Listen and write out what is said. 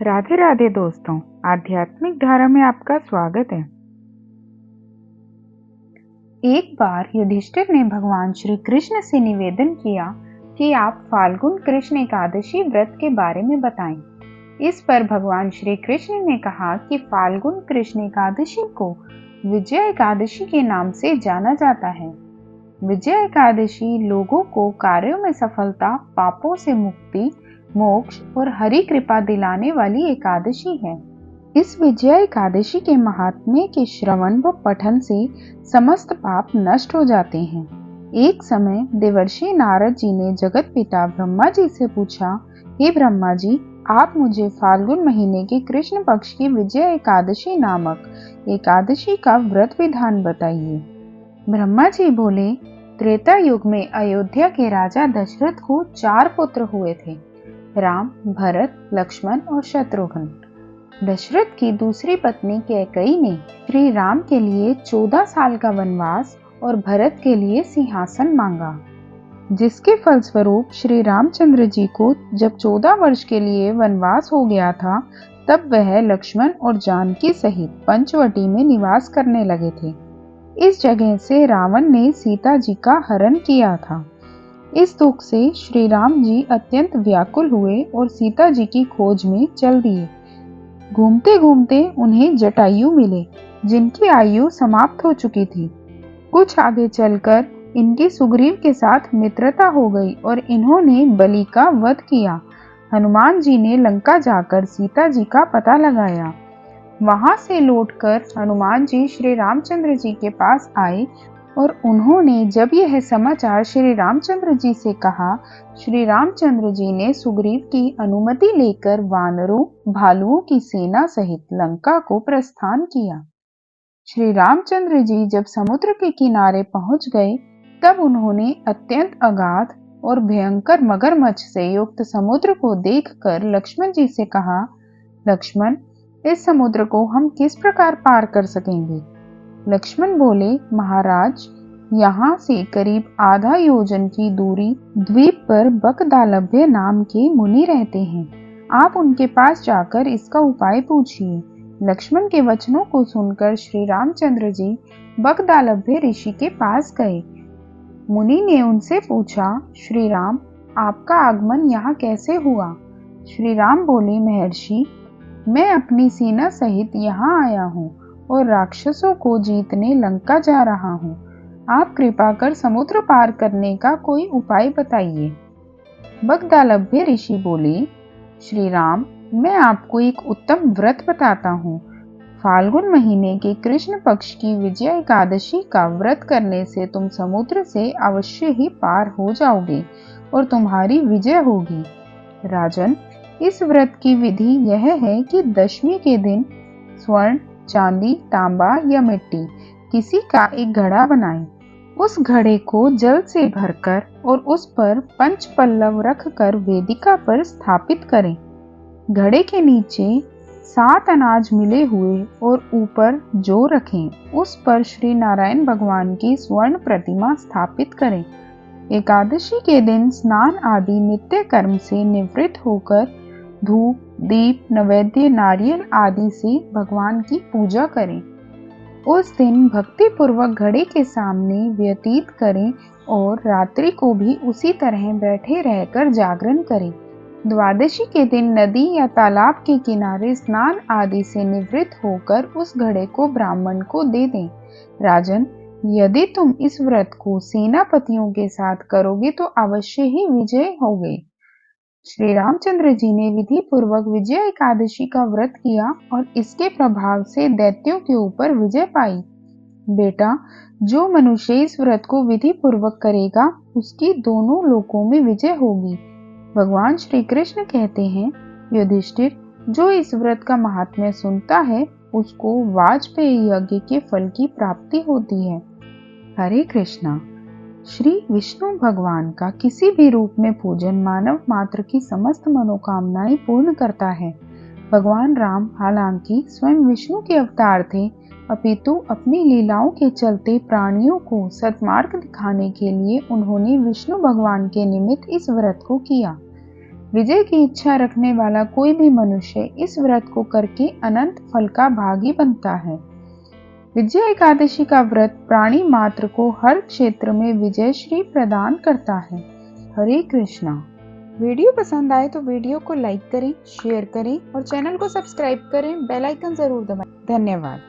राधे राधे दोस्तों, आध्यात्मिक धारा में आपका स्वागत है। एक बार युधिष्ठिर ने भगवान श्री कृष्ण से निवेदन किया कि आप फाल्गुन कृष्ण एकादशी व्रत के बारे में बताएं। इस पर भगवान श्री कृष्ण ने कहा कि फाल्गुन कृष्ण एकादशी को विजय एकादशी के नाम से जाना जाता है। विजय एकादशी लोगों को कार्यों में सफलता, पापों से मुक्ति, मोक्ष और हरि कृपा दिलाने वाली एकादशी है। इस विजया एकादशी के महात्म्य के श्रवण व पठन से समस्त पाप नष्ट हो जाते हैं। एक समय देवर्षि नारद जी ने जगत पिता ब्रह्मा जी से पूछा, हे ब्रह्मा जी, आप मुझे फाल्गुन महीने के कृष्ण पक्ष की विजया एकादशी नामक एकादशी का व्रत विधान बताइए। ब्रह्मा जी बोले, त्रेता युग में अयोध्या के राजा दशरथ को 4 पुत्र हुए थे, राम, भरत, लक्ष्मण और शत्रुघ्न। दशरथ की दूसरी पत्नी कैकेयी ने श्री राम के लिए 14 साल का वनवास और भरत के लिए सिंहासन मांगा, जिसके फलस्वरूप श्री रामचंद्र जी को जब 14 वर्ष के लिए वनवास हो गया था, तब वह लक्ष्मण और जानकी सहित पंचवटी में निवास करने लगे थे। इस जगह से रावण ने सीता जी का हरण किया था। इस दुख से श्री राम जी अत्यंत व्याकुल हुए और सीता जी की खोज में चल दिए। घूमते घूमते उन्हें जटायु मिले, जिनकी आयु समाप्त हो चुकी थी। कुछ आगे चलकर इनकी सुग्रीव के साथ मित्रता हो गई और इन्होंने बलि का वध किया। हनुमान जी ने लंका जाकर सीता जी का पता लगाया। वहां से लौटकर हनुमान जी श्री रामचंद्र जी के पास आए और उन्होंने जब यह समाचार श्री रामचंद्र जी से कहा, श्री रामचंद्र जी ने सुग्रीव की अनुमति लेकर वानरों, भालुओं की सेना सहित लंका को प्रस्थान किया। श्री रामचंद्र जी जब समुद्र के किनारे पहुंच गए, तब उन्होंने अत्यंत अगाध और भयंकर मगरमच्छ से युक्त समुद्र को देखकर लक्ष्मण जी से कहा, लक्ष्मण, इस समुद्र को हम किस प्रकार पार कर सकेंगे? लक्ष्मण बोले, महाराज, यहाँ से करीब आधा योजन की दूरी द्वीप पर बकदालभ्य नाम के मुनि रहते हैं। आप उनके पास जाकर इसका उपाय पूछिए। लक्ष्मण के वचनों को सुनकर श्री रामचंद्र जी बकदालभ्य ऋषि के पास गए। मुनि ने उनसे पूछा, श्री राम, आपका आगमन यहाँ कैसे हुआ? श्री राम बोले, महर्षि, मैं अपनी सेना सहित यहाँ आया हूँ और राक्षसों को जीतने लंका जा रहा हूँ। आप कृपा कर समुद्र पार करने का कोई उपाय बताइए। बकदालभ्य ऋषि बोले, श्री राम, मैं आपको एक उत्तम व्रत बताता हूँ। फाल्गुन महीने के कृष्ण पक्ष की विजया एकादशी का व्रत करने से तुम समुद्र से अवश्य ही पार हो जाओगे और तुम्हारी विजय होगी। राजन, इस व्रत की विधि यह है कि दशमी के दिन स्वर्ण, चांदी, तांबा या मिट्टी किसी का एक घड़ा बनाएं। उस घड़े को जल से भरकर और उस पर पंच पल्लव रखकर वेदिका पर स्थापित करें। घड़े के नीचे 7 अनाज मिले हुए और ऊपर जो रखें, उस पर श्री नारायण भगवान की स्वर्ण प्रतिमा स्थापित करें। एकादशी के दिन स्नान आदि नित्य कर्म से निवृत्त होकर धूप, दीप, नैवेद्य, नारियल आदि से भगवान की पूजा करें। उस दिन भक्ति पूर्वक घड़े के सामने व्यतीत करें और रात्रि को भी उसी तरह बैठे रहकर जागरण करें। द्वादशी के दिन नदी या तालाब के किनारे स्नान आदि से निवृत्त होकर उस घड़े को ब्राह्मण को दे दें। राजन, यदि तुम इस व्रत को सेनापतियों के साथ करोगे तो अवश्य ही विजय होगे। श्री रामचंद्र जी ने विधि पूर्वक विजया एकादशी का व्रत किया और इसके प्रभाव से दैत्यों के ऊपर विजय पाई। बेटा, जो मनुष्य इस व्रत को विधि पूर्वक करेगा, उसकी दोनों लोकों में विजय होगी। भगवान श्री कृष्ण कहते हैं, युधिष्ठिर, जो इस व्रत का महात्म्य सुनता है, उसको वाजपेयी यज्ञ के फल की प्राप्ति होती है। हरे कृष्णा। श्री विष्णु भगवान का किसी भी रूप में पूजन मानव मात्र की समस्त मनोकामनाएं पूर्ण करता है। भगवान राम हालांकि स्वयं विष्णु के अवतार थे, अपितु अपनी लीलाओं के चलते प्राणियों को सन्मार्ग दिखाने के लिए उन्होंने विष्णु भगवान के निमित्त इस व्रत को किया। विजय की इच्छा रखने वाला कोई भी मनुष्य इस व्रत को करके अनंत फल का भागी बनता है। विजया एकादशी का व्रत प्राणी मात्र को हर क्षेत्र में विजय श्री प्रदान करता है। हरे कृष्णा। वीडियो पसंद आए तो वीडियो को लाइक करें, शेयर करें और चैनल को सब्सक्राइब करें। बेल आइकन जरूर दबाएं। धन्यवाद।